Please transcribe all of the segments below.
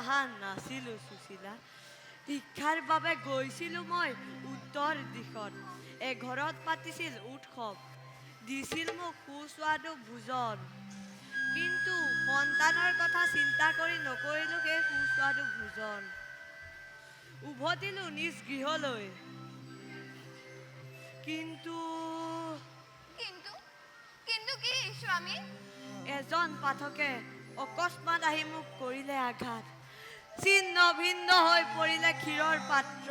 অহা নাছিলো সুশীলা। শিক্ষাৰ বাবে গৈছিলো মই উত্তৰ দিশত। এঘৰত পাতিছিল উৎসৱ, দিছিল মোক সুস্বাদু ভোজন। কিন্তু সন্তানৰ কথা চিন্তা কৰি নকৰিলো সেই সুস্বাদু ভোজন। উভতিলো নিজ গৃহলৈ। কিন্তু কি স্বামী? এজন পাঠকে অকস্মাত আহি মোক কৰিলে আঘাত। ছিন্ন ভিন্ন হৈ পৰিলে ক্ষীৰৰ পাত্ৰ।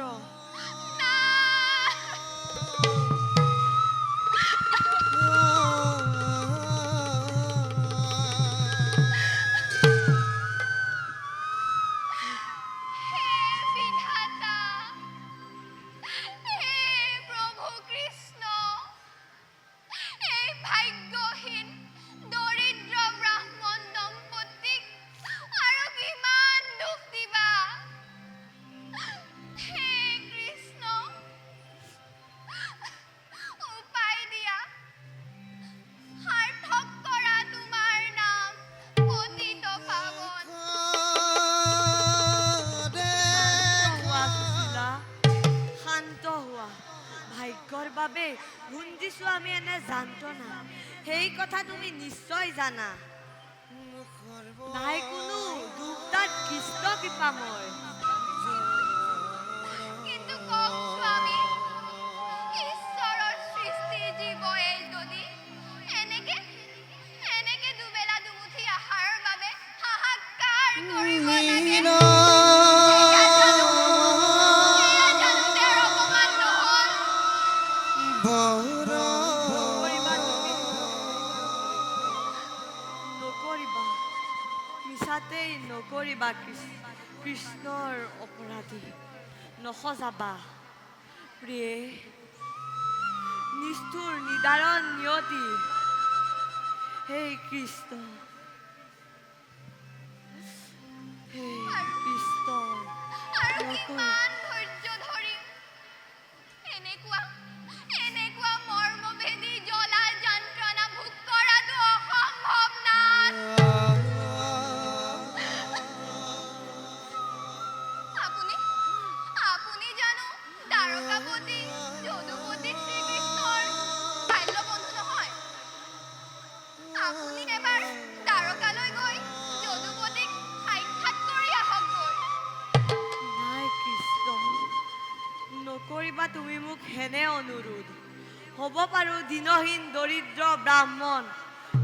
ভুঞ্জিছো আমি এনে যন্ত্ৰণা, সেই কথা তুমি নিশ্চয় জানা। নাই কোনো দুখ তাত কৃষ্ণ কৃপাময়। কিন্তু কওক স্বামী, ঈশ্বৰৰ সৃষ্টি জীৱই যদি এনেকে দুবেলা দুমুঠি আহাৰৰ বাবে হাহাকাৰ কৰিব লাগে, নকৰিবা কৃষ্ণৰ অপৰাধী, নসজাবা প্ৰিয়ে। নিষ্ঠুৰ নিদাৰণ নিয়তি হে কৃষ্ণ, হে কৃষ্ণ। এনেকুৱা মৰ্মভেদী জ্বলা যন্ত্ৰণা ভোগ কৰাটো অসম্ভৱ না। আপুনি জানো দ্বাৰকাপতি যদুপতি শ্ৰীকৃষ্ণৰ বাল্য বন্ধু নহয়? আপুনি এবাৰ দ্বাৰকালৈ গৈ যদুপতিক সাক্ষাৎ কৰি আহকগৈ। নাই কৃষ্ণ, নকৰিবা তুমি মোক হেনে অনুৰোধ। হ'ব পাৰো দিনহীন দৰিদ্ৰ ব্ৰাহ্মণ,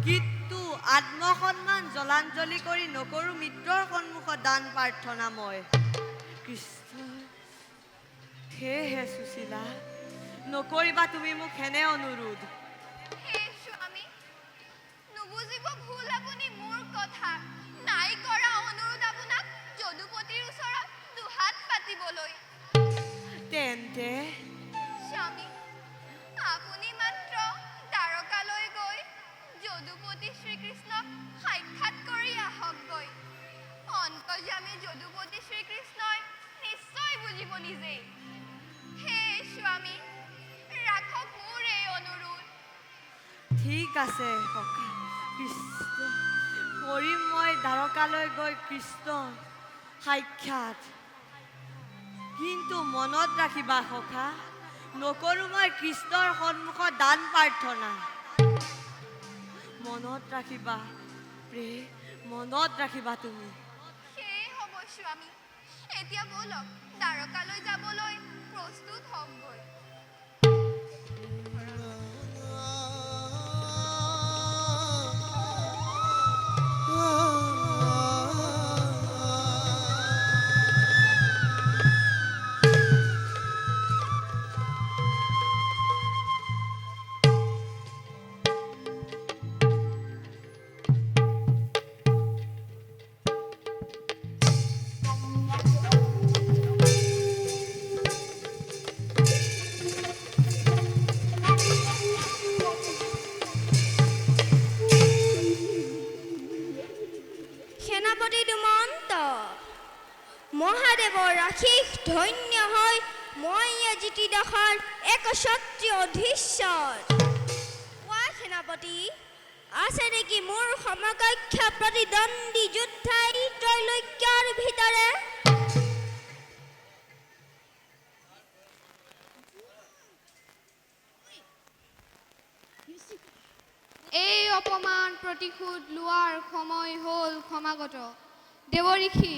কিন্তু আত্মসন্মান জলাঞ্জলি কৰি নকৰোঁ মিত্ৰৰ সন্মুখত দান প্ৰাৰ্থনা মই কৃষ্ণ সেয়েহে সুশীলা নকৰিবা তুমি মোক হেনে অনুৰোধ হে স্বামী নুবুজিব ভুল আপুনি মোৰ কথা নাই কৰা অনুৰোধ আপোনাক যদুপতিৰ ওচৰত দুহাত পাতিবলৈ তেন্তে স্বামী আপুনি মাত্ৰ দ্বাৰকালৈ গৈ যদুপতি শ্ৰীকৃষ্ণক সাক্ষাৎ কৰি আহকগৈ অন্তৰ্যামী যদুপতি শ্ৰীকৃষ্ণই নিশ্চয় বুজিব নিজেই হে স্বামী ৰাখক মোৰ এই অনুৰোধ ঠিক আছে সখা কৃষ্ণ কৰিম মই দ্বাৰকালৈ গৈ কৃষ্ণ সাক্ষাৎ কিন্তু মনত ৰাখিবা সখা নকৰোঁ মই কৃষ্ণৰ সন্মুখত দান প্ৰাৰ্থনা মনত ৰাখিবা মনত ৰাখিবা তুমি সেই হ'ব স্বামী এতিয়া বলক দ্বাৰকালৈ যাবলৈ প্ৰস্তুত হওকগৈ সেনাপতি দুমন্ত মহাদেৱৰ আশীষ ধন্য হয় মই আজি ত্ৰিদশৰ এক ক্ষত্ৰিয় অধীশ্বৰ কোৱা সেনাপতি আছে নেকি মোৰ সমকক্ষ প্ৰতিদ্বন্দ্বী যোদ্ধাই ত্ৰৈলোক্যৰ ভিতৰে এই অপমান প্ৰতিশোধ লোৱাৰ সময় হ'ল সমাগত দেৱঋষি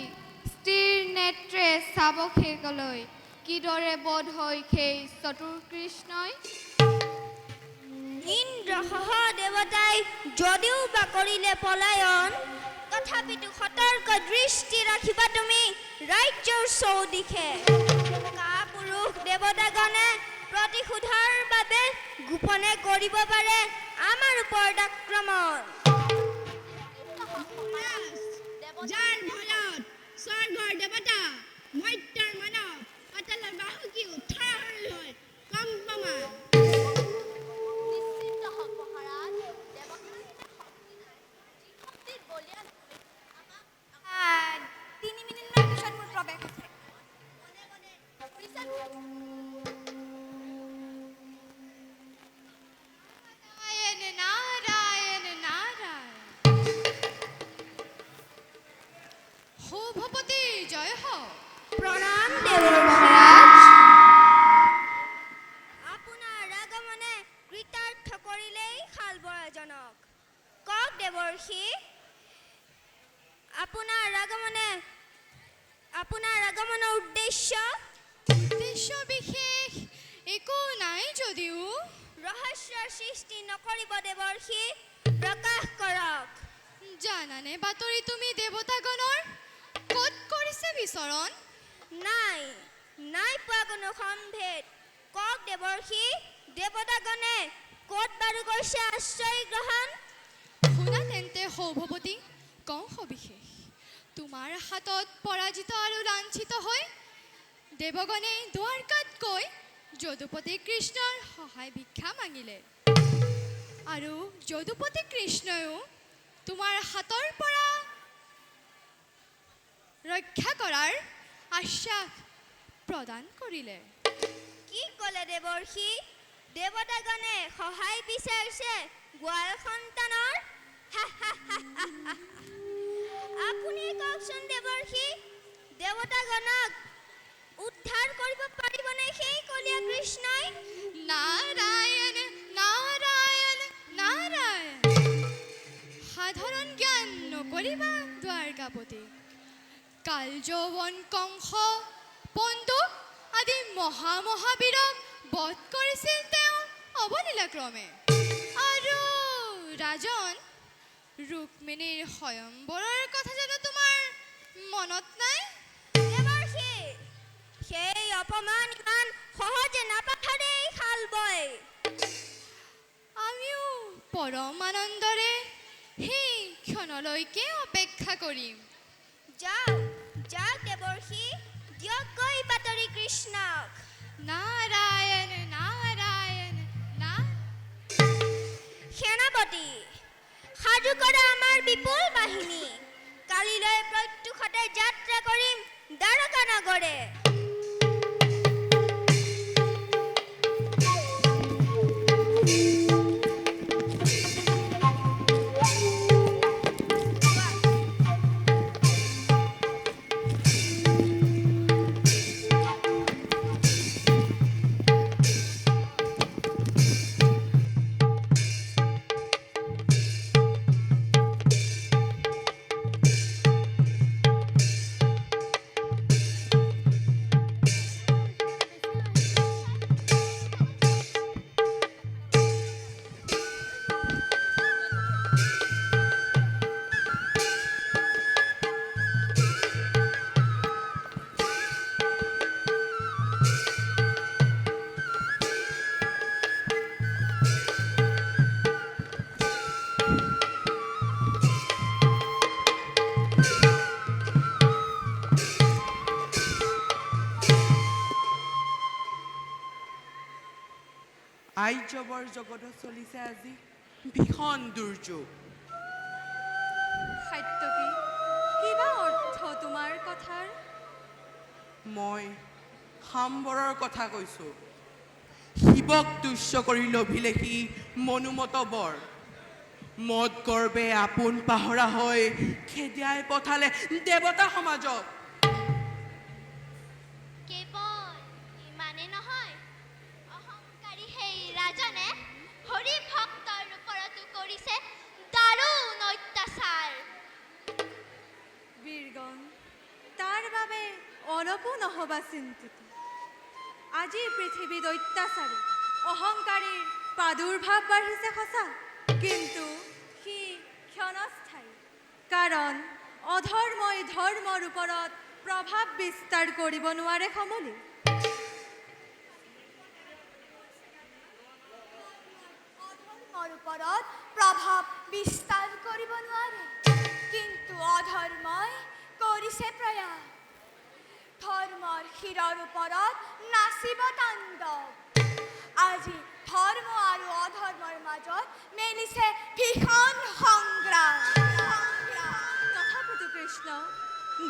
স্থিৰ নেত্ৰে চাব শেষলৈ কিদৰে বধ হয় সেই চতুৰ কৃষ্ণই ইন্দ্ৰ সহ দেৱতাই যদিও বা কৰিলে পলায়ন তথাপিতো সতৰ্ক দৃষ্টি ৰাখিবা তুমি ৰাজ্যৰ চৌদিশে কাপুৰুষ দেৱতাগণে প্ৰতিশোধৰ বাবে গোপনে কৰিব পাৰে আমাৰ ওপৰত আক্ৰমণ যাৰ ফলত স্বৰ্গৰ দেৱতা মৰ্ত্যৰ মানৱ পাতালৰ বাহুকি উদ্ধাৰ হৈ কম্পমান নাৰায়ণ নাৰায়ণ সৌভপতি জয় হওক প্ৰণাম দেৱৰাজ আপোনাৰ আগমনে কৃতাৰ্থ কৰিলেই শালবৰাজনক কওক দেৱৰ্ষি আপোনাৰ আগমনৰ উদ্দেশ্য বিশেষ একো নাই যদিও ৰহস্যৰ সৃষ্টি নকৰিব দেৱৰ্ষি প্ৰকাশ কৰক জানানে বাতৰি তুমি দেৱতাগণৰ ক'ত কৰিছে বিচৰণ নাই পোৱা কোনো সম্ভেদ কওক দেৱৰ্ষি দেৱতাগণে ক'ত বাৰু কৰিছে আশ্ৰয় গ্ৰহণ শুনা তেন্তে সৌভৱতী কওঁ সবিশেষ তোমাৰ হাতত পৰাজিত আৰু লাঞ্ছিত হৈ দেৱগণে দ্বাৰকাত গৈ যদুপতি কৃষ্ণৰ সহায় ভিক্ষা মাগিলে আৰু যদুপতি কৃষ্ণয়ো তোমাৰ হাতৰ পৰা ৰক্ষা কৰাৰ আশ্বাস প্ৰদান কৰিলে কি ক'লে দেৱৰ্ষি দেৱতাগণে সহায় বিচাৰিছে গোৱাল সন্তানৰ আপুনি কওকচোন দেৱৰ্ষি দেৱতাগণক উদ্ধাৰ কৰিব পাৰিবনে সেই কলীয়া কৃষ্ণই নাৰায়ণ নাৰায়ণ নাৰায়ণ সাধাৰণ জ্ঞান নকৰিবা দ্বাৰকাপতি কাল যৌৱন কংস পণ্ডু আদি মহাবীৰক বধ কৰিছিল তেওঁ অৱলীলাক্ৰমে আৰু ৰাজন ৰুক্মিণীৰ স্বয়ম্বৰৰ কথা জানো তোমাৰ মনত নাই? দেৱৰ্ষি, সেই অপমান ইমান সহজে নাপাথা দেই শাল বৈ। আমিও পৰম আনন্দৰে সেই ক্ষণলৈকে অপেক্ষা কৰিম। যাওক যাওক দেৱৰ্ষি, দিয়ক গৈ বাতৰি কৃষ্ণক। নাৰায়ণ নাৰায়ণ না সেনাপতি, সাজু কৰা আমাৰ বিপুল বাহিনী। কালিলৈ প্ৰত্যুষতে যাত্ৰা কৰিম দ্বাৰকা নগৰে। আৰ্যবৰ জগতত চলিছে আজি ভীষণ দুৰ্যোগ। সাত্যকী, কিবা অৰ্থ তোমাৰ কথাৰ? মই সাম্বৰৰ কথা কৈছোঁ। শিৱক তুচ্ছ কৰি লভিলে সি মনোমত বৰ। মদ গৰ্বে আপোন পাহৰা হৈ খেদিয়াই পঠালে দেৱতা সমাজক। কেৱল ইমানে নহয়, অহংকাৰী সেই ৰাজনে হৰি ভক্তৰ ওপৰতো কৰিছে দাৰুণ অত্যাচাৰ। বীৰগণ, তাৰ বাবে অলপো নহবা চিন্তিত। আজি পৃথিৱীত অত্যাচাৰী অহংকাৰীৰ প্ৰাদুৰ্ভাৱ বাঢ়িছে সঁচা, কিন্তু সি ক্ষণস্থায়ী। কাৰণ অধৰ্মই ধৰ্মৰ ওপৰত প্ৰভাৱ বিস্তাৰ কৰিব নোৱাৰে সমলি। অধৰ্মৰ ওপৰত প্ৰভাৱ বিস্তাৰ কৰিব নোৱাৰে, কিন্তু অধৰ্মই কৰিছে প্ৰয়াস। ধৰ্মৰ শিৰৰ ওপৰত নাচিব তাণ্ডৱ। আজি ধৰ্ম আৰু অধৰ্মৰ মাজত মেলিছে ভীষণ সংগ্ৰাম। তথাপিতো কৃষ্ণ,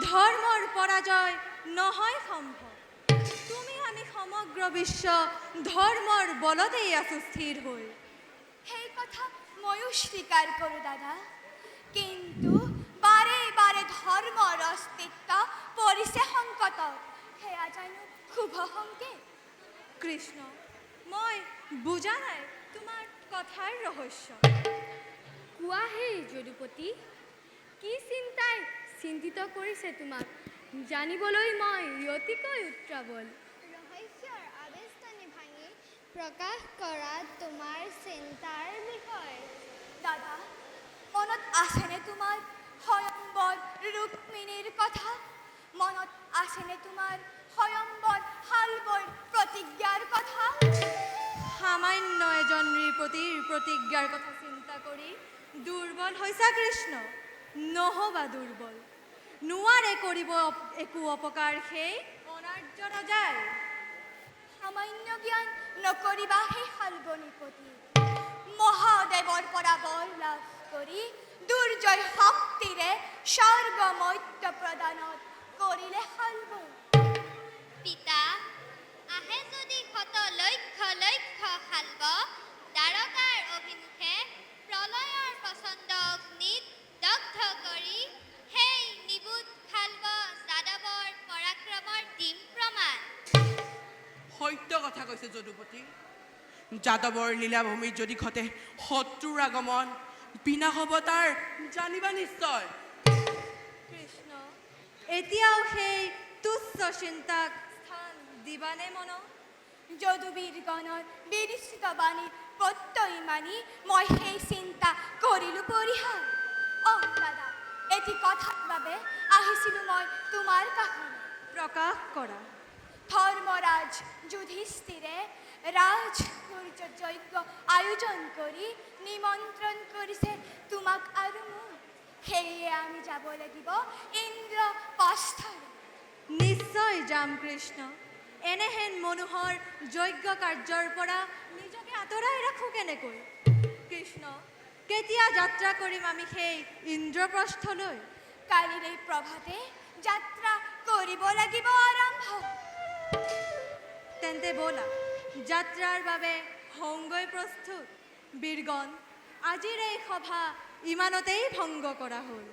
ধৰ্মৰ পৰাজয় নহয় সম্ভৱ। তুমি আমি সমগ্ৰ বিশ্ব ধৰ্মৰ বলতেই আছো স্থিৰ হৈ। সেই কথা ময়ো স্বীকাৰ কৰোঁ দাদা, কিন্তু বাৰে বাৰে ধৰ্মৰ অস্তিত্ব পৰিছে সংকটত। সেয়া জানো শুভ সংকেত? কৃষ্ণ, মই বুজা নাই তোমাৰ কথাৰ ৰহস্য। কোৱা হে যদুপতি, কি চিন্তাই চিন্তিত কৰিছে তোমাক? জানিবলৈ মই অতিকৈ উত্ৰাৱল। ৰহস্যৰ আবেষ্টনী ভাঙি প্ৰকাশ কৰা তোমাৰ চিন্তাৰ বিষয়। দাদা, মনত আছেনে তোমাৰ স্বয়ম্বৰ ৰুক্মিণীৰ কথা? মনত আছেনে তোমাৰ স্বয়ম্বৰ শালবৈৰ প্ৰতিজ্ঞাৰ কথা? সামান্য এজন নৃপতিৰ প্ৰতিজ্ঞাৰ কথা চিন্তা কৰি দুৰ্বল হৈছা কৃষ্ণ। নহবা দুৰ্বল, নোৱাৰে কৰিব একো অপকাৰ সেই অনাৰ্য ৰজাই। সামান্য জ্ঞান নকৰিবা সেই শালবনিপতি। মহাদেৱৰ পৰা বৰ লাভ কৰি দুৰ্জয় শক্তিৰে স্বৰ্গ মৰ্ত্য প্ৰদানত কৰিলে শালবন। পিতা, আহে যদি শত লক্ষ লক্ষ শালব দ্বাৰকাৰ অভিমুখে প্ৰলয়ৰ প্ৰচণ্ড অগ্নিত দগ্ধ কৰি সেই নিবুধ শালব যাদৱৰ পৰাক্ৰমৰ দিম প্ৰমাণ। সত্য কথা কৈছে যদুপতি। যাদৱৰ লীলাভূমিত যদি ঘটে শত্ৰুৰ আগমন, বিনাশ হ'ব তাৰ জানিবা নিশ্চয়। কৃষ্ণ, এতিয়াও সেই তুচ্ছ চিন্তাক স্থান দিবানে মন? যদুবীৰগণৰ বিনিশ্চিত বাণী প্ৰত্যয় মানি মই সেই চিন্তা কৰিলোঁ পৰিহাৰ। অহ দাদা, এটি কথাৰ বাবে আহিছিলোঁ মই তোমাৰ কাষলৈ। প্ৰকাশ কৰা। ধৰ্মৰাজ যুধিষ্ঠিৰে ৰাজসূৰ্য যজ্ঞ আয়োজন কৰি নিমন্ত্ৰণ কৰিছে তোমাক আৰু মোক। সেয়ে আমি যাব লাগিব ইন্দ্ৰপ্ৰস্থলৈ। নিশ্চয় যাম কৃষ্ণ। এনেহেন মনোহৰ যজ্ঞ কাৰ্যৰ পৰা নিজকে আঁতৰাই ৰাখোঁ কেনেকৈ? কৃষ্ণ, কেতিয়া যাত্ৰা কৰিম আমি সেই ইন্দ্ৰপ্ৰস্থলৈ? কালিলৈ প্ৰভাতে যাত্ৰা কৰিব লাগিব আৰম্ভ। তেন্তে ব'লা, যাত্ৰাৰ বাবে হওঁগৈ প্ৰস্তুত। বীৰগণ, আজিৰ এই সভা ইমানতেই ভংগ কৰা হ'ল।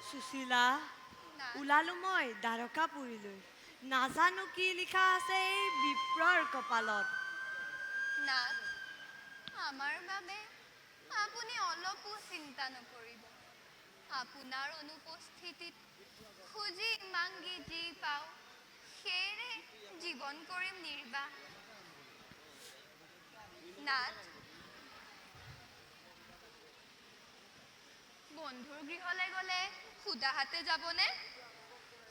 সুশীলা, ওলালো মই দ্বাৰকাপুৰীলৈ। নাজানো কি লিখা আছে এই বিপ্ৰৰ কপালত। নাথ, আমাৰ বাবে আপুনি অলপো চিন্তা নকৰিব। আপোনাৰ অনুপস্থিতিত খুজি মাগি যি পাওঁ সেয়েৰে জীৱন কৰিম নিৰ্বাহ। নাথ, বন্ধুৰ গৃহলৈ গ'লে সুদা হাতে যাবনে?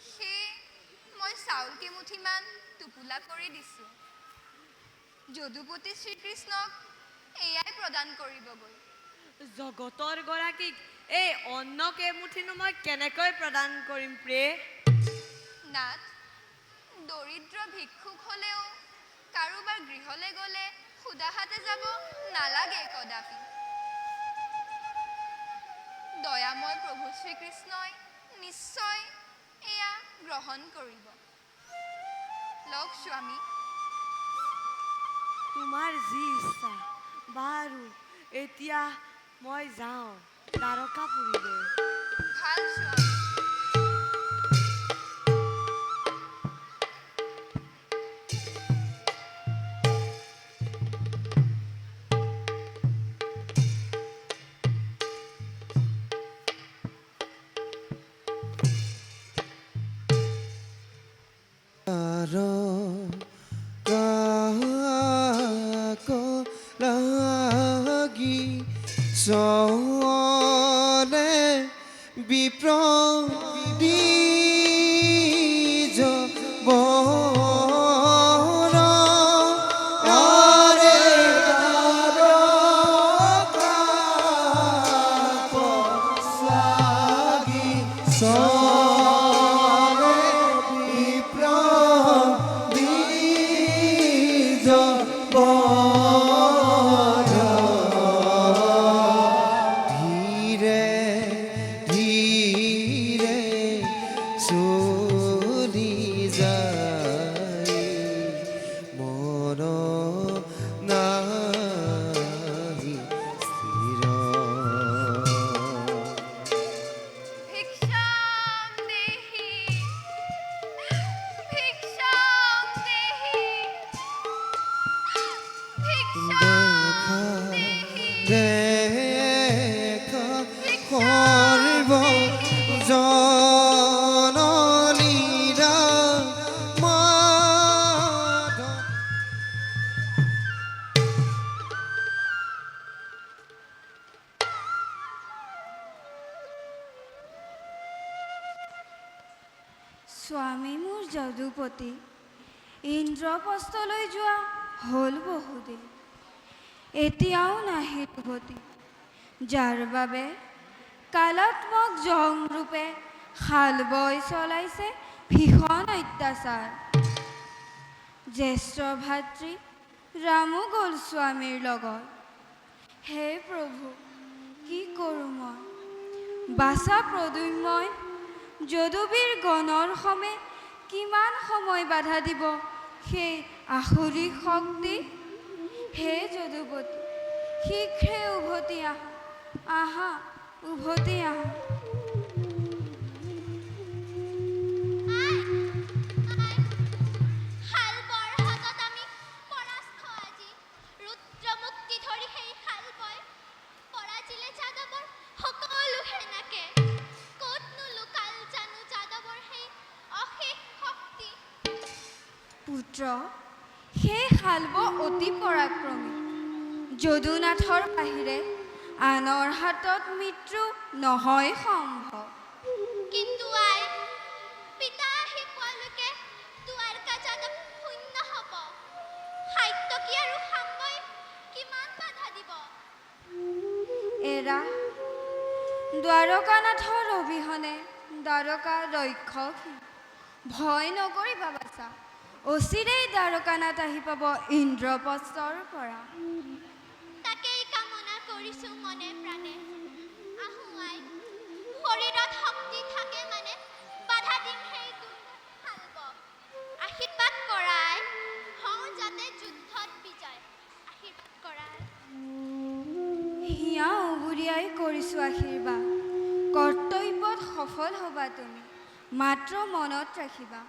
সেয়ে মই চাউল কেইমুঠিমান টোপোলা কৰি দিছোঁ। যদুপতি শ্ৰীকৃষ্ণক এয়াই প্ৰদান কৰিবগৈ। জগতৰ গৰাকীক এই অন্ন কেইমুঠিনো মই কেনেকৈ প্ৰদান কৰিম প্ৰে? নাথ, দৰিদ্ৰ ভিক্ষুক হ'লেও কাৰোবাৰ গৃহলৈ গ'লে সুদা হাতে যাব নালাগে কদাপি। দয়াময় প্ৰভু শ্ৰীকৃষ্ণই নিশ্চয় এয়া গ্ৰহণ কৰিব। লওক স্বামী। তোমাৰ যি ইচ্ছা। বাৰু এতিয়া মই যাওঁ দ্বাৰকাপুৰীলৈ। ভাল স্বামী। চলে বিপ্ৰ বীজ বন আৰে লাগি চলে বিপ্ৰ বীজ বন ধীৰে ধীৰে চলি যায় মন নাহি স্থিৰ ভিক্ষাম দেহি, ভিক্ষাম দেহি, ভিক্ষাম দেহি। দেখা সৰ্ব জনলীলা মাধৱ। স্বামী মোৰ যদুপতি ইন্দ্ৰপ্ৰস্থলৈ যোৱা হ'ল বহুদিন, এতিয়াও নাহিল উভতি। যাৰ বাবে কালাত্মক জংৰূপে শাল বৈ চলাইছে ভীষণ অত্যাচাৰ। জ্যেষ্ঠ ভাতৃ ৰামো গ'ল স্বামীৰ লগত। হে প্ৰভু, কি কৰোঁ মই বাছা প্ৰদ্যুম্নই যদুবীৰ গণৰ সমে কিমান সময় বাধা দিব সেই আসুৰিক শক্তি হে যদুপতি শীঘ্ৰে উভতি আহা আহা উভতি আহা শাল বৰ হাতত আমি পৰাস্ত আজি ৰুদ্ৰমুক্তি ধৰি সেই শাল বয় পৰাজিলে যাদৱৰ সকলো সেনাকে ক'তনো লুকাল জানো যাদৱৰ সেই অশেষ শক্তি পুত্ৰ সেই শালব অতি পৰাক্ৰমী যদুনাথৰ বাহিৰে আনৰ হাতত মৃত্যু নহয় সম্ভৱ কিন্তু আই পিতা আহি পোৱালৈকে দুৱাৰকা যাদৱ শূন্য হ'ব সাত্যকী আৰু সাম্বই কিমান বাধা দিব এৰা দ্বাৰকানাথৰ অবিহনে দ্বাৰকা ৰক্ষকহীন ভয় নকৰিবা বাছা অচিৰেই দ্বাৰকানাথ আহি পাব ইন্দ্ৰপ্ৰস্থৰ পৰা তাকেই কামনা কৰিছো মনে প্ৰাণে আহো আই শৰীৰত শক্তি থাকে মানে বাধা দিম সেই শালব আশীৰ্বাদ কৰাই হওঁ যাতে যুদ্ধত বিজয় আশীৰ্বাদ কৰাই হিয়া উবুৰিয়াই কৰিছোঁ আশীৰ্বাদ কৰ্তব্যত সফল হ'বা তুমি মাত্ৰ মনত ৰাখিবা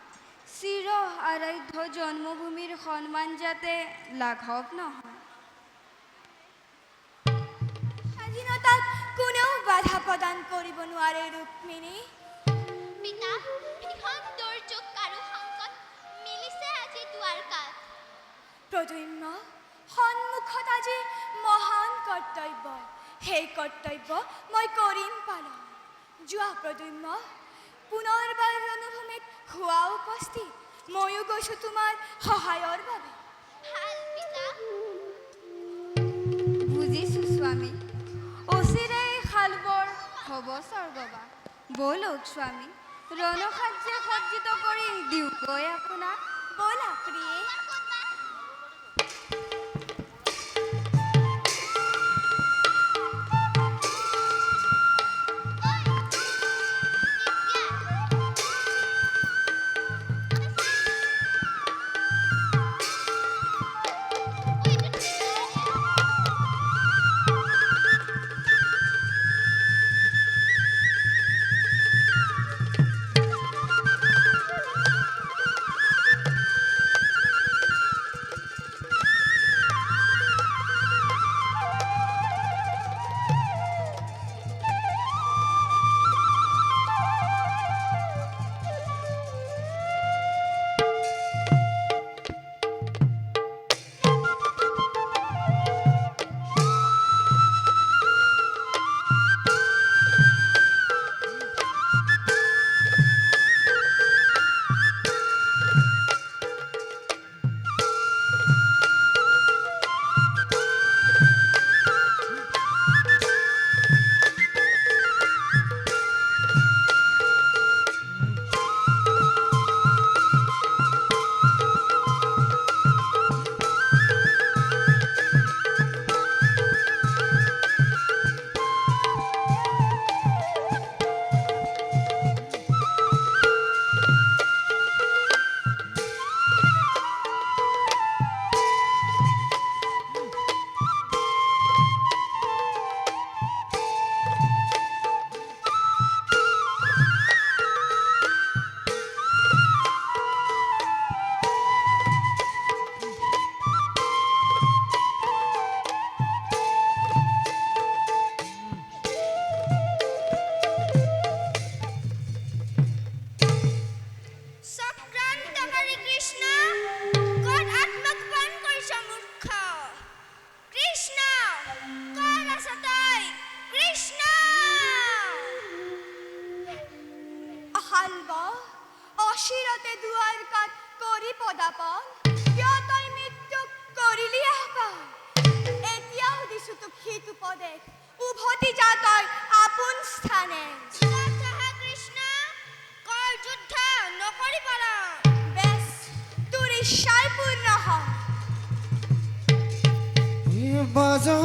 চিৰ আৰাধ্য জন্মভূমিৰ সন্মান যাতে লাঘৱ নহয় স্বাধীনতাত কোনেও বাধা প্ৰদান কৰিব নোৱাৰে ৰুক্মিণী পিতা ভীষণ দুৰ্যোগ আৰু সংকট মিলিছে আজি দুৱাৰকাত প্ৰদ্যুম্ন সন্মুখত আজি মহান কৰ্তব্য সেই কৰ্তব্য মই কৰিম পালন যোৱা প্ৰদ্যুম্ন পুনৰবাৰ ৰণভূমিত হোৱা উপস্থিত ময়ো গৈছোঁ তোমাৰ সহায়ৰ বাবে ভাল পিতা বুজিছোঁ স্বামী অচিৰেই শালবৰ হ'ব স্বৰ্গবাস ব'লক স্বামী ৰণসাজ্যে সজ্জিত কৰি দিওঁগৈ আপোনাক ব'লা প্ৰিয়ে অচিৰতে দুৱাৰকাত কৰি পদাপন কিয় তই মৃত্যুক কৰিলি আহ্বান এতিয়াও দিছো তোক হিত উপদেশ উভতি যা তই আপোন স্থানে কৃষ্ণ কৰ যুদ্ধ নকৰি পালা বেশ তোৰ ইচ্ছাই পূৰ্ণ হওক বাজা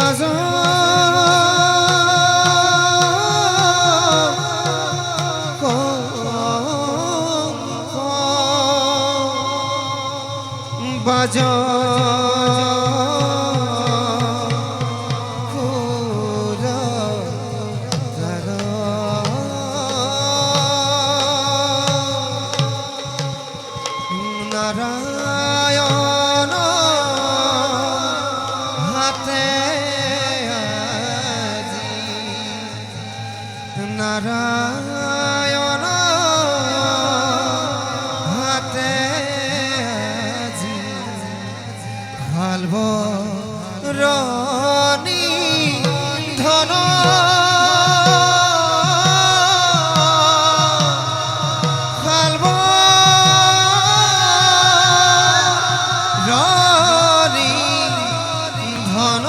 বাজা নাৰায়ণ হাতে আজি নাৰায়ণ হাতে আজি হালব ৰনি ধন হালব ৰনি ধন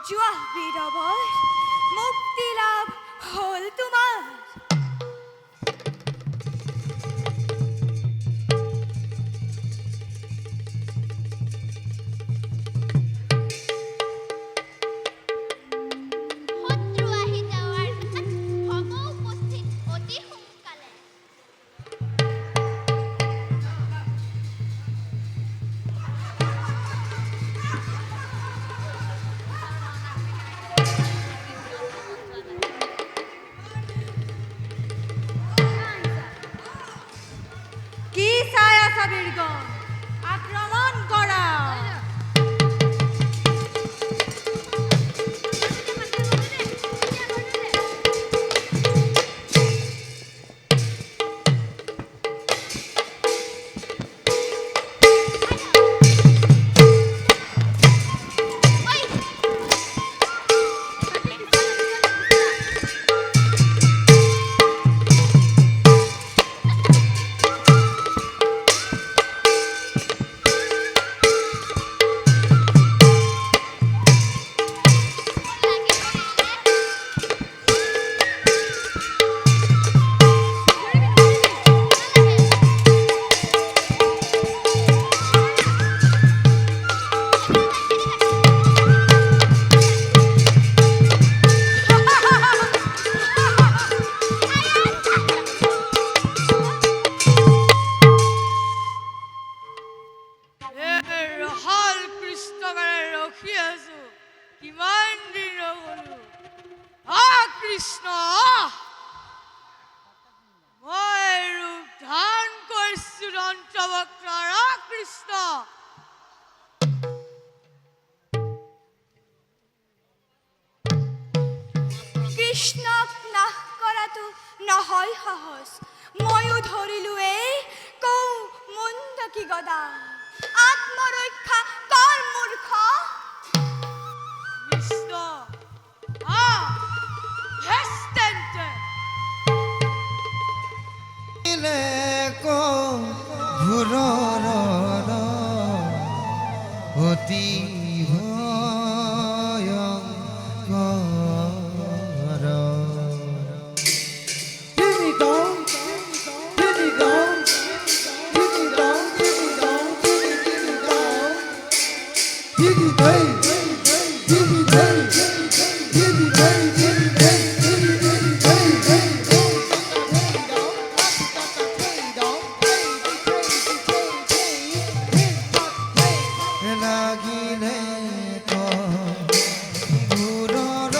যোৱা বীৰবল মুক্তি লাভ হ'ল তোমাৰ শত্ৰু আহি যাৱাৰ হ'ব উপস্থিত অতি সোনকালে কৃষ্ণ মই ৰূপ ধাৰণ কৰিছো দন্তবক্ৰৰ কৃষ্ণ কৃষ্ণক নাশ কৰাটো নহয় সহজ ময়ো ধৰিলো এই কৌ মুণ্ডকি গদা আত্মৰক্ষা কৰ মূৰ্খ কৃষ্ণ হেষ্টেন্টে ঘোৰৰ অতি ভয়ংকৰ লাগিলে ঘোৰৰ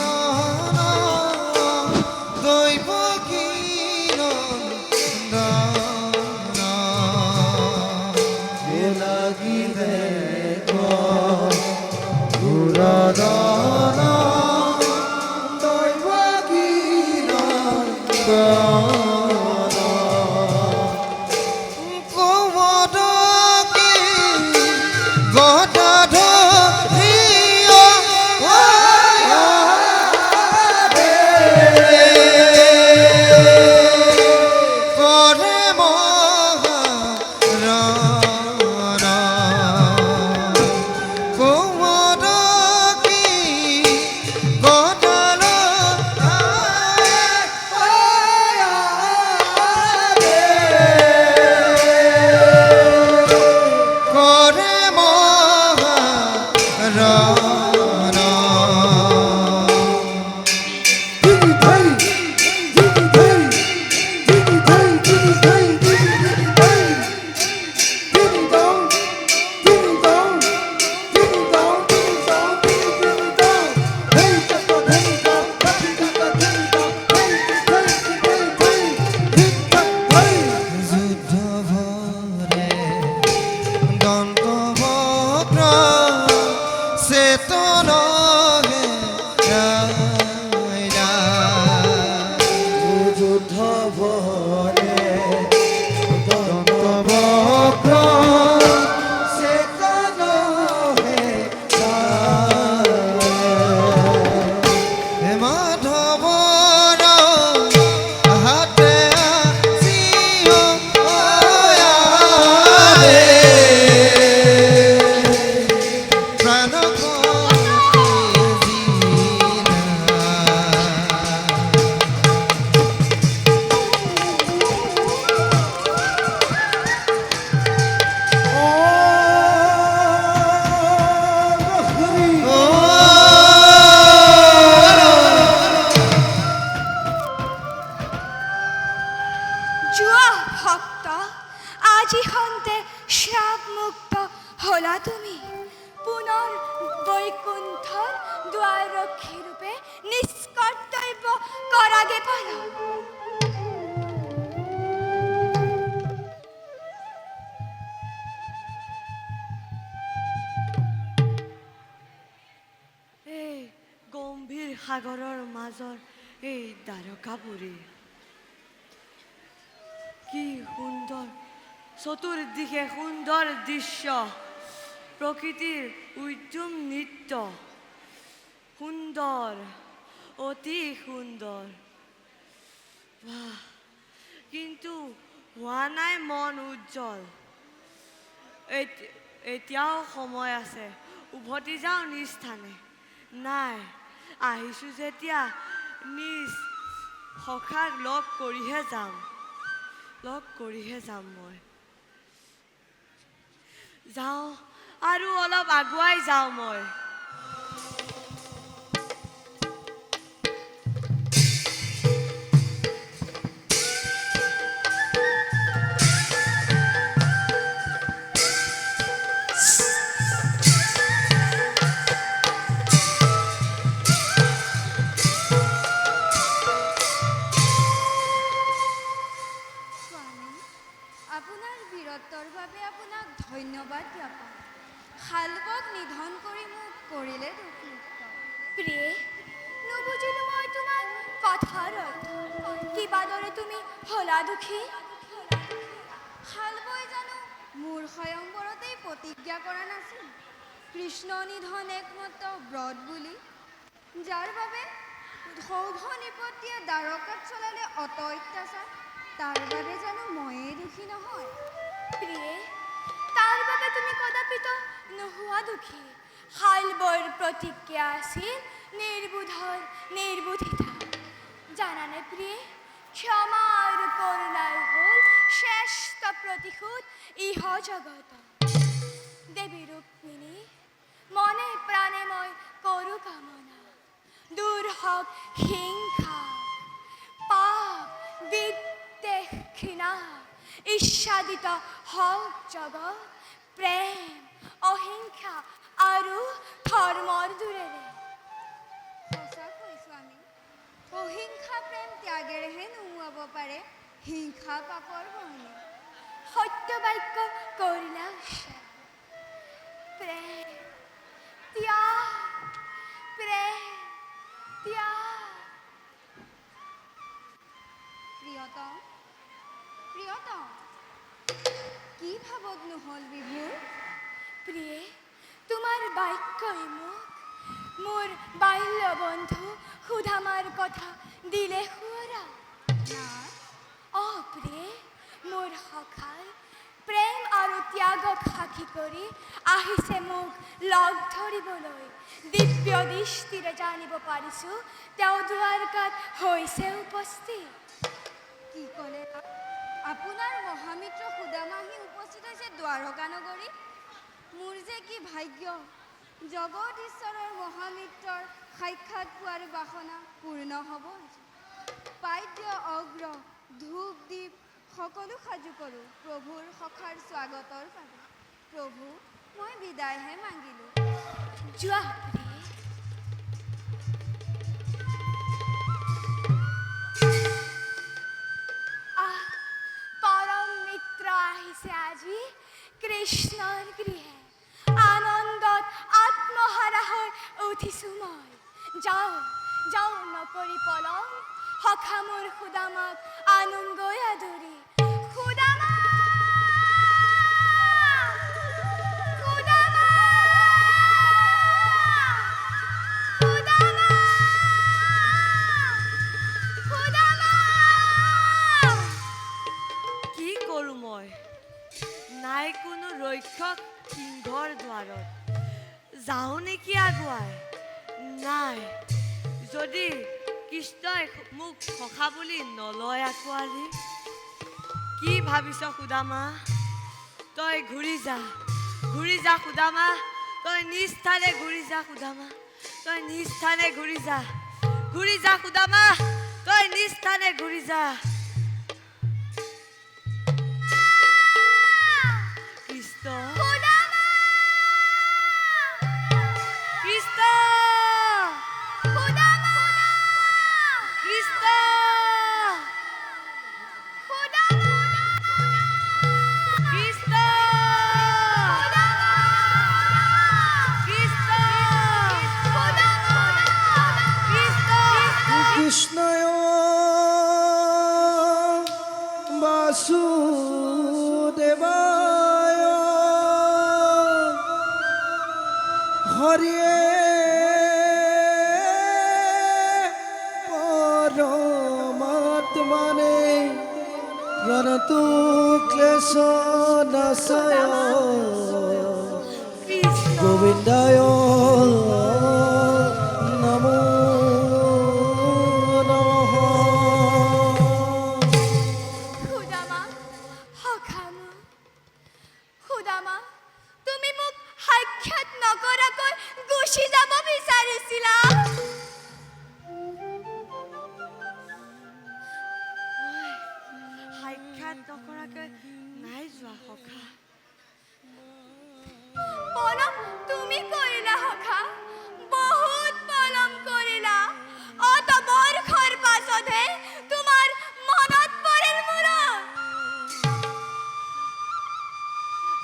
দৈৱ লাগিলে ঘোৰৰ হলা তুমি পুনৰ বৈকুণ্ঠৰ দুৱাৰৰক্ষী ৰূপে নিষ্কৰ্তব্য কৰাগে পালা এই গম্ভীৰ সাগৰৰ মাজৰ এই দ্বাৰকাপুৰী কি সুন্দৰ চতুৰ্দিশে সুন্দৰ দৃশ্য প্ৰকৃতিৰ উদ্যম নৃত্য সুন্দৰ অতি সুন্দৰ বাহ কিন্তু হোৱা নাই মন উজ্জ্বল এতিয়াও সময় আছে উভতি যাওঁ নিজ স্থানে নাই আহিছোঁ যেতিয়া নিজ সখাক লগ কৰিহে যাম মই যাওঁ আৰু অলপ আগুৱাই যাওঁ মই কথাৰ অৰ্থ কিবা দৰে তুমি হলা দুখী শালবৈ জানো মোৰ স্বয়ংবৰতেই প্ৰতিজ্ঞা কৰা নাছিল কৃষ্ণ নিধন একমাত্ৰ ব্ৰত বুলি যাৰ বাবে সৌভ নিপত্তিয়ে দ্বাৰকাত চলালে অত অত্যাচাৰ তাৰ বাবে জানো ময়ে দোষী নহয় প্ৰিয়ে তাৰ বাবে তুমি কদাপিত নোহোৱা দুখী শালবৈৰ প্ৰতিজ্ঞা আছিল নিৰ্বোধৰ নিৰ্বোধিতা জানানে প্ৰিয়ে ক্ষমা আৰু কৰুণাই হ'ল শ্ৰেষ্ঠ প্ৰতিশোধ ইহ জগত দেৱী ৰুক্মিণী মনে প্ৰাণে মই কৰো কামনা দূৰ হওক হিংসা পাপ বিদ্বেষ ঘৃণা ঈৰ্ষাদিত হওক জগত প্ৰেম অহিংসা আৰু ধৰ্মৰ দূৰেৰে সঁচাকৈ স্বামী অহিংসা প্ৰেম ত্যাগেৰেহে নোহোৱাব পাৰে হিংসা পাপৰ বহনি সত্য বাক্য কৰিলা উচ্চাৰণ প্ৰেম ত্যাগ প্ৰেম ত্যাগ প্ৰিয়তম প্ৰিয়তম কি ভাবত নহ'ল বিভুৰ প্ৰিয়ে তোমাৰ বাক্যই মোক মোৰ বাল্য বন্ধু সুধামাৰ কথা দিলে সুৰা প্ৰিয়ে মোৰ সখাই প্ৰেম আৰু ত্যাগক সাক্ষী কৰি আহিছে মোক লগ ধৰিবলৈ দিব্য দৃষ্টিৰে জানিব পাৰিছোঁ তেওঁ দুৱাৰকাত হৈছে উপস্থিত কি ক'লে আপোনাৰ মহামিত্ৰ সুদামাহি উপস্থিত হৈছে দ্বাৰকা নগৰী মোৰ যে কি ভাগ্য জগত ঈশ্বৰৰ মহামিত্ৰৰ সাক্ষাৎ পোৱাৰ বাসনা পূৰ্ণ হ'ব পাদ্য অগ্ৰ ধূপ দীপ সকলো সাজু কৰোঁ প্ৰভুৰ সখাৰ স্বাগতৰ বাবে প্ৰভু মই বিদায়হে মাগিলোঁ যোৱা প্ৰিয়ে পৰম মিত্ৰ আহিছে আজি কৃষ্ণৰ গৃহে আনন্দত আত্মহাৰা হৈ উঠিছোঁ মই যাওঁ যাওঁ নকৰি পলম সখা মোৰ সুদামাক আনুংগৈ আদৰি সুদামা সুদামা সুদামা সুদামা কি কৰোঁ মই নাই কোনো ৰক্ষক সিংহৰ দ্বাৰত যাওঁ নেকি আগুৱাই নাই যদি কৃষ্ণই মোক সখা বুলি নলয় আঁকোৱালি কি ভাবিছ সুদামা তই ঘূৰি যা সুদামা তই নিজ স্থানে ঘূৰি যা সুদামা তই নিজ স্থানে ঘূৰি যা সুদামা তই নিজ স্থানে ঘূৰি যা কৃষ্ণ কৃষ্ণ কৃষ্ণ কৃষ্ণ কৃষ্ণয় বাসুদেবায় হৰিয়ে পৰমাত্মনে প্ৰণতু ক্লেশ নাশয় গোবিন্দায় নমো নমঃ সুদামা সখা মোৰ সুদামা তুমি মোক সাক্ষাৎ নকৰাকৈ গুচি যাব বিচাৰিছিলা সাক্ষাৎ নকৰাকৈ নাই যোৱা সখা পলম তুমি কৰিলা সখা বহুত পলম কৰিলা অত বৰ্ষৰ পাছতহে তোমাৰ মনত পৰিল মোৰ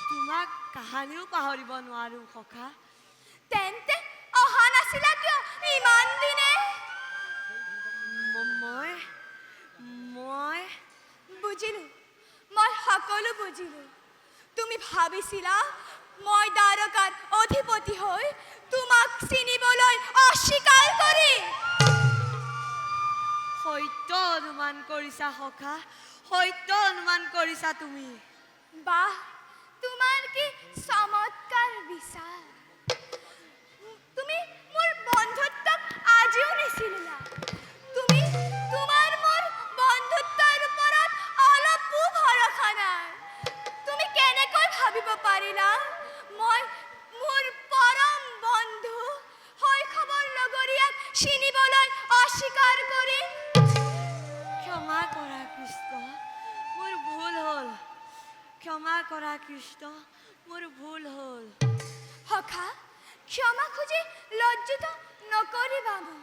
তোমাক কাহানিও পাহৰিব নোৱাৰো সখা তেন্তে অহা নাছিলা কিয় ইমান দিনে খুজিলো তুমি ভাবিছিলা মই দ্বাৰকাৰ অধিপতি হৈ তোমাক চিনিবলৈ অস্বীকাৰ কৰি সত্য অনুমান কৰিছা সখা, সত্য অনুমান কৰিছা তুমি। বাহ, তোমাৰ কি চমৎকাৰ বিচাৰ। তুমি মোৰ বন্ধুত্বক আজিও নিচিনিলা। তুমি তোমাৰ মোৰ বন্ধুত্বৰ ওপৰত অলপো ভৰসা নাই। তুমি কেনেকৈ ভাবিব পাৰিলা মই মোৰ পৰম বন্ধু শৈশৱৰ লগৰীয়াক চিনিবলৈ অস্বীকাৰ কৰিম? ক্ষমা কৰা কৃষ্ণ, মোৰ ভুল হ'ল। ক্ষমা কৰা কৃষ্ণ, মোৰ ভুল হ'ল। সখা, ক্ষমা খুজি লজ্জিত নকৰিবা মোক।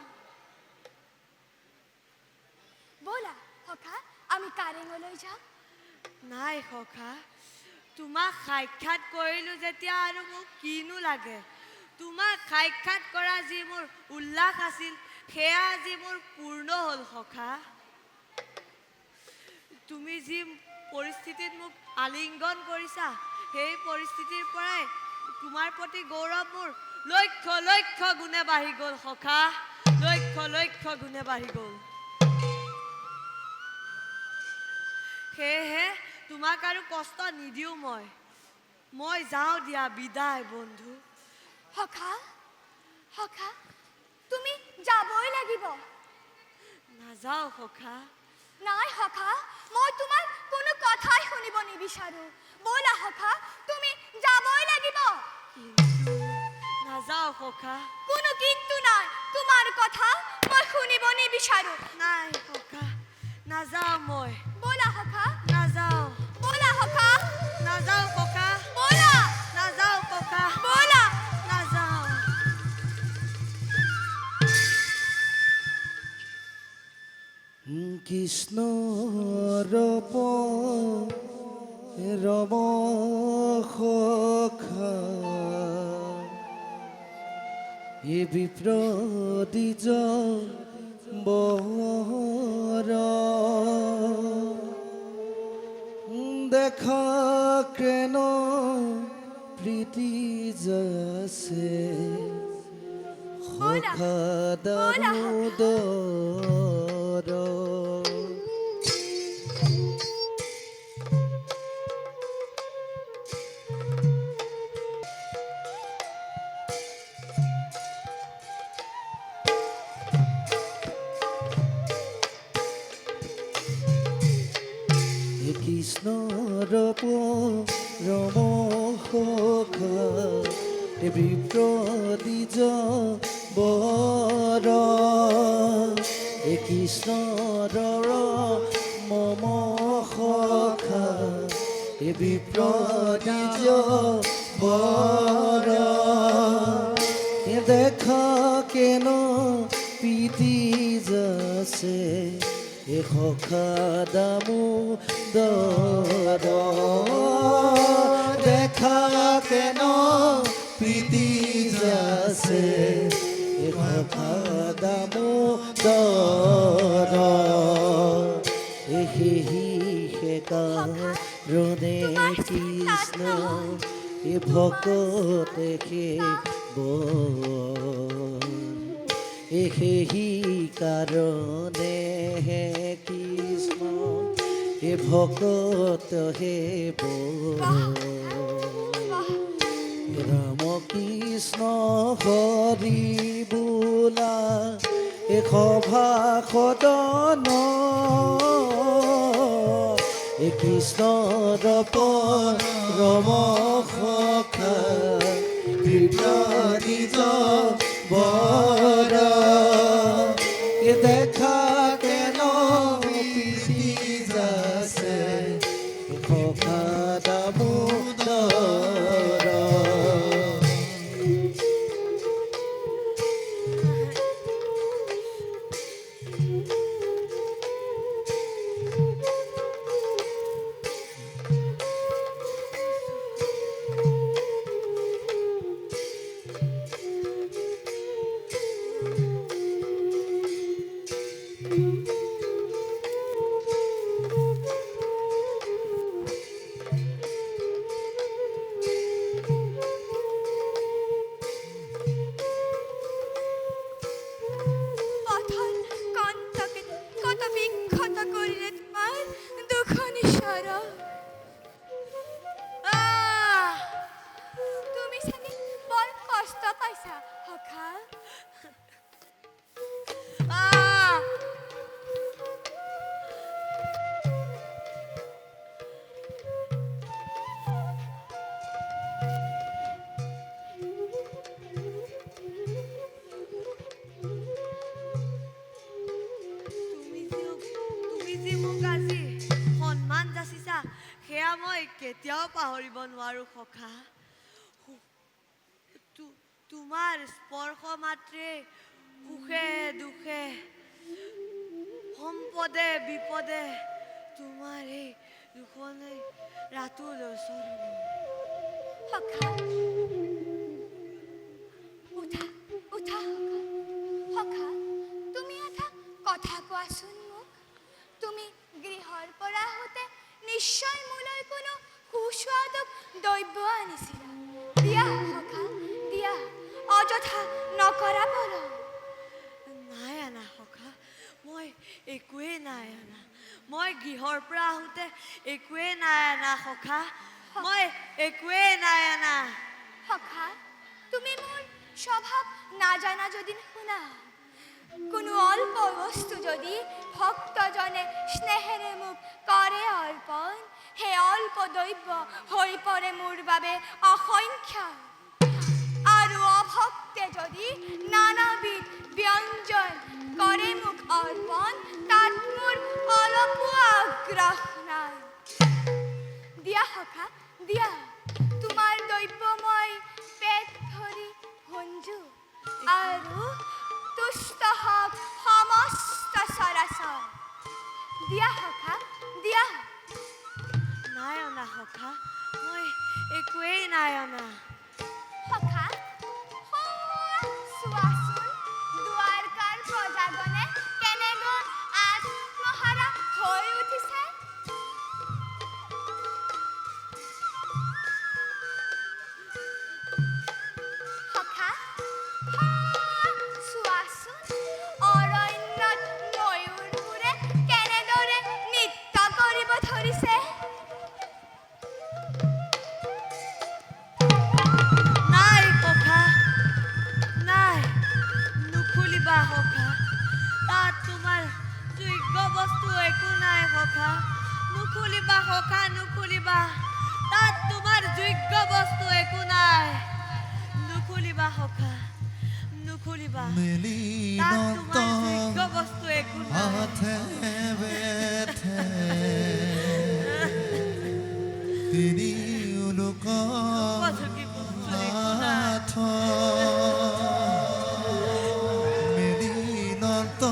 ব'লা সখা, আমি কাৰেঙলৈ যাওঁ। নাই সখা, তোমাক সাক্ষাৎ কৰিলোঁ যেতিয়া আৰু মোক কিনো লাগে। তোমাক সাক্ষাৎ কৰা যি মোৰ উল্লাস আছিল সেয়া আজি মোৰ পূৰ্ণ হ'ল সখা। তুমি যি পৰিস্থিতিত মোক আলিংগন কৰিছা সেই পৰিস্থিতিৰ পৰাই তোমাৰ প্ৰতি গৌৰৱ মোৰ লক্ষ লক্ষ গুণে বাঢ়ি গ'ল সখা, লক্ষ লক্ষ গুণে বাঢ়ি গ'ল। সেয়েহে তোমাক আৰু কষ্ট নিদিওঁ মই যাওঁ দিয়া, বিদায় বন্ধু। সখা, সখা, তুমি যাবই লাগিব। নাযাওঁ সখা। নাই সখা, মই তোমাৰ কোনো কথাই শুনিব নিবিচাৰো। ব'লা সখা, তুমি যাবই লাগিব। কিন্তু নাযাওঁ সখা। কোনো কিন্তু নাই, তোমাৰ কথা মই শুনিব নিবিচাৰো। নাই সখা, নাযাওঁ মই। ব'লা সখা, নাযাওঁ। ব'লা সখা, নাযাওঁ সখা। ব'লা, নাযাওঁ সখা। ব'লা। নাযাওঁ। কৃষ্ণ ৰূপ ৰম সখা, এ বিপ্ৰ দ্বিজ বহৰ, দেখা কেন প্ৰীতি যাছে সখা দামোদৰ। কৃষ্ণ ৰূপ ৰম সখা, বিপ্ৰ দ্বিজ বৰ, কৃষ্ণ ৰৰ মম সখা, বিপ্ৰ দ্বিজ বৰ, দেখা কেন প্ৰীতি যাছে সখা দামোদৰ, দেখা কেন প্ৰীতি যাছে সখা দামোদৰ, সেহি সেইকাৰণে কৃষ্ণ ভকতে সেৱ, সেহি কাৰণে হে কৃষ্ণ ভকত সেৱ। ৰাম কৃষ্ণ হৰি বোলা সভা সদন, কৃষ্ণ ৰূপ ৰম সখা, বিপ্ৰ দ্বিজ বৰ, দেখা কেন প্ৰীতি যাছে সখা দামোদৰ। কেতিয়াও পাহৰিব নোৱাৰো সখা তোমাৰ স্পৰ্শ মাত্ৰে সুখে দুখে সম্পদে বিপদে তোমাৰ এই দুখনে ৰাতুলৈ চৰণ সখা উঠা উঠা সখা তুমি এটা কথা কোৱাচোন মোক তুমি গৃহৰ পৰা আহোঁতে নিশ্চয় মোলৈ কোনো সুস্বাদু দ্ৰব্য আনিছিলা দিয়া সখা দিয়া অযথা নকৰা পলম নাই আনা সখা মই একোৱেই নাই আনা মই গৃহৰ পৰা আহোঁতে একোৱেই নাই আনা সখা মই একোৱেই নাই আনা সখা তুমি মোৰ স্বভাৱ নাজানা যদি শুনা কোনো অল্প বস্তু যদি ভক্তজনে স্নেহেৰে মোক কৰে অৰ্পণ সেই অল্প দ্ৰব্য হৈ পৰে মোৰ বাবে অসংখ্য আৰু অভক্তে যদি নানাবিধ ব্যঞ্জন কৰে মোক অৰ্পণ তাত মোৰ অলপো আগ্ৰহ নাই দিয়া সখা দিয়া তোমাৰ দ্ৰব্য মই পেট ভৰি ভঞ্জু আৰু তুষ্ট হওক সমস্ত চৰাচৰ দিয়া সখা দিয়া নাই অনা সখা মই একোৱেই নাই অনা সখা চোৱাচোন দুৱাৰকাৰ প্ৰজাগণে কেনেকৈ আত্মহাৰা হৈ উঠিছে সখা চোৱাচোন অৰণ্যত ময়ূৰবোৰে কেনেদৰে নৃত্য কৰিব ধৰিছে নাই সখা নাই নুখুলিবা সখা তাত তোমাৰ যোগ্য বস্তু একো নাই সখা নুখুলিবা সখা নুখুলিবা তাত তোমাৰ যোগ্য বস্তু একো নাই নুখুলিবা সখা নুখুলিবা তাত তোমাৰ যোগ্য বস্তু একো নাই হাতে বেঠে তিনিওলোক উপযোগী বস্তু একো নাই নাথ মিলিনত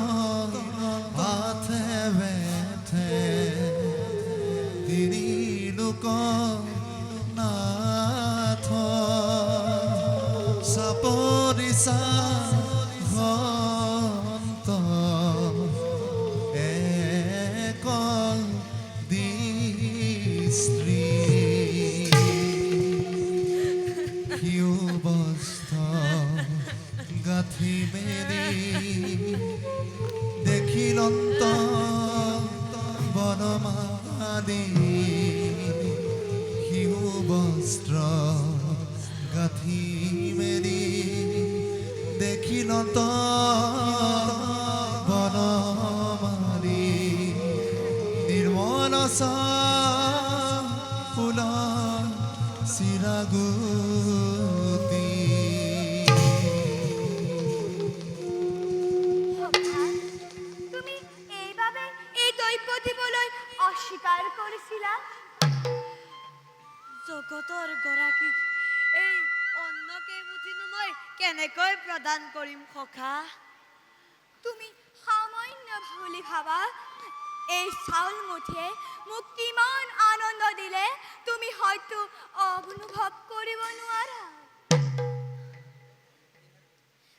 হাতে বেঠে তিনিলোক নাথ চাপৰিছা ঘন্ত এক স্ত্ৰী সিও বস্ত্ৰ গাঁঠি মেলি দেখিলন্ত বনমালি সিও বস্ত্ৰ গাঁঠি মেলি দেখিলন্ত বনমালি নিৰ্মল ফুল চিৰাগুটি সখা তুমি এইবাবে এই দ্ৰব্য দিবলৈ অস্বীকাৰ কৰিছিলা জগতৰ গৰাকীক এই অন্ন কেইমুঠিনো মই কেনেকৈ প্ৰদান কৰিম সখা তুমি সামান্য বুলি ভাবা এই চাউল মুঠিয়ে মোক কিমান আনন্দ দিলে তুমি হয়তো অনুভৱ কৰিব নোৱাৰা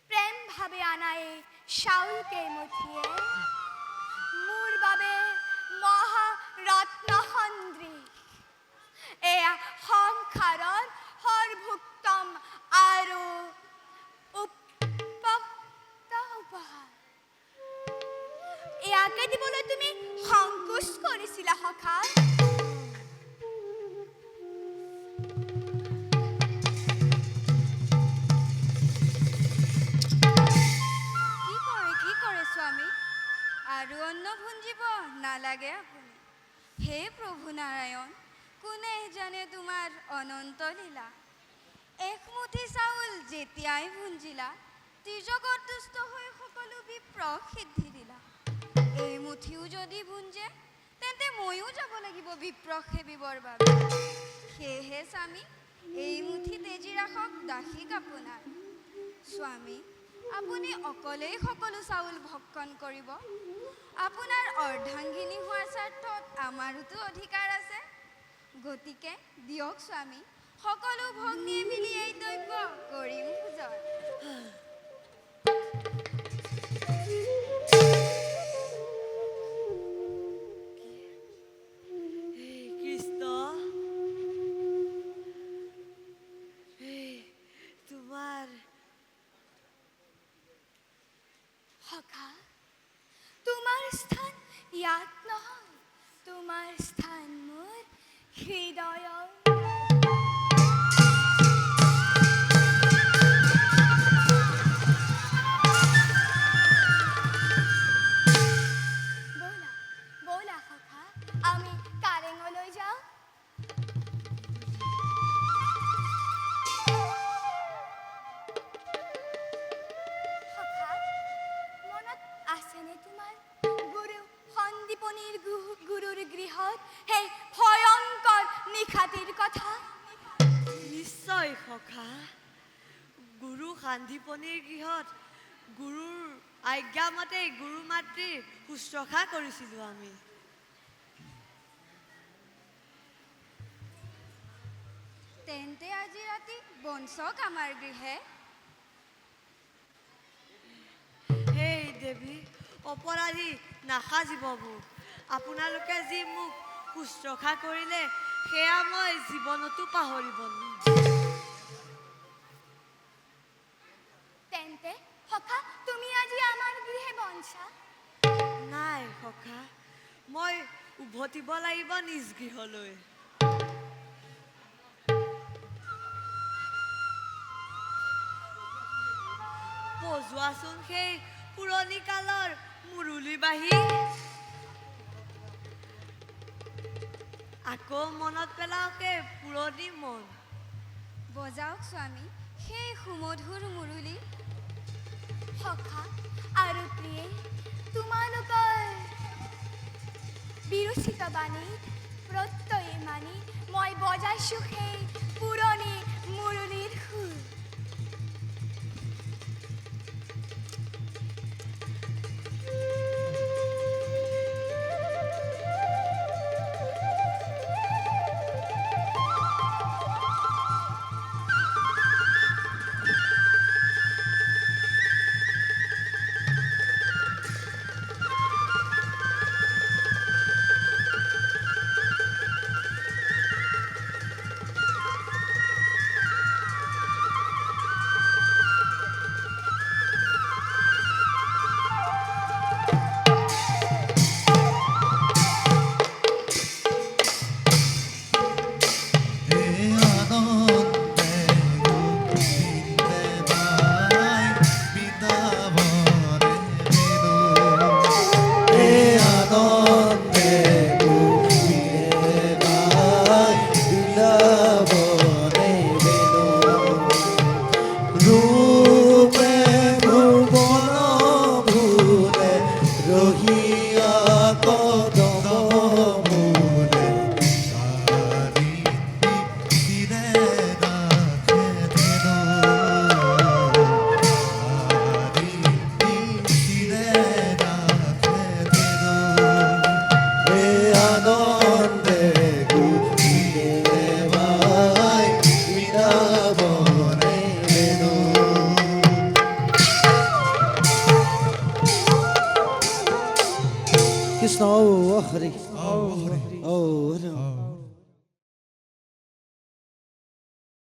প্ৰেম ভাবে আনা এই চাউল কেইমুঠিয়ে মোৰ বাবে মহা ৰত্ন সন্দ্ৰী এয়া সংসাৰৰ সৰ্বোত্তম আৰু উপহাৰ ইয়াকে দিবলৈ তুমি সংকোচ কৰিছিলা সখা কি কৰে স্বামী আৰু অন্ন ভুঞ্জিব নালাগে আপুনি হে প্ৰভু নাৰায়ণ কোনে জানে তোমাৰ অনন্ত লীলা একমুঠি চাউল যেতিয়াই ভুঞ্জিলা ত্ৰিজগত তুষ্ট হৈ সকলো বিপ্ৰ সিদ্ধি দিলা এই মুঠিও যদি ভুঞ্জে তেন্তে ময়ো যাব লাগিব বিপ্ৰক সেবিবৰ বাবে। সেয়েহে স্বামী, এই মুঠি তেজি ৰাখক দাসীক আপোনাৰ। স্বামী, আপুনি অকলেই সকলো চাউল ভক্ষণ কৰিব। আপোনাৰ অৰ্ধাংগিনী হোৱাৰ স্বাৰ্থত আমাৰোতো অধিকাৰ আছে। গতিকে দিয়ক স্বামী, সকলো ভগ্নীয়ে মিলি এই দ্ৰব্য কৰিম ভোজন। এই কৃষ্ণ, এই তোমাৰ সখা, তোমাৰ স্থান ইয়াত নহয়, তোমাৰ স্থান মোৰ হৃদয়ত। ব'লা ব'লা সখা, আমি কাৰেঙলৈ যাওঁ। সখা, মনত আছেনে তোমাৰ গুৰু সন্দীপনীৰ গুৰুৰ গৃহত সেই ভয়ংকৰ নিশাটিৰ কথা? নিশ্চয় সখা, গুৰু সান্দীপনীৰ গৃহত গুৰুৰ আজ্ঞামতে গুৰু মাতৃৰ শুশ্ৰূষা কৰিছিলোঁ আমি। তেন্তে আজি ৰাতি বঞ্চক আমাৰ গৃহে। হেই দেৱী, অপৰাধী নাসাজিব মোক। আপোনালোকে যি মোক শুশ্ৰূষা কৰিলে সেয়া মই জীৱনতো পাহৰিব নোৱাৰোঁ। তেন্তে সখা, তুমি আজি আমাৰ গৃহে বঞ্চা? নাই সখা, মই উভতিব লাগিব নিজ গৃহলৈ। বজোৱাচোন সেই পুৰণি কালৰ মুৰুলী বাঁহী। আকৌ মনত পেলাওকে পুৰণি মন। বজাওক স্বামী সেই সুমধুৰ মুৰুলী। সখা আৰু প্ৰিয়ে, তোমালোকৰ বিৰোচিত বাণীত প্ৰত্যয়ে মানি মই বজাইছোঁ সেই পুৰণি মুৰুলীৰ সুৰ। Krishna, oh Hare, oh Hare, oh Hare.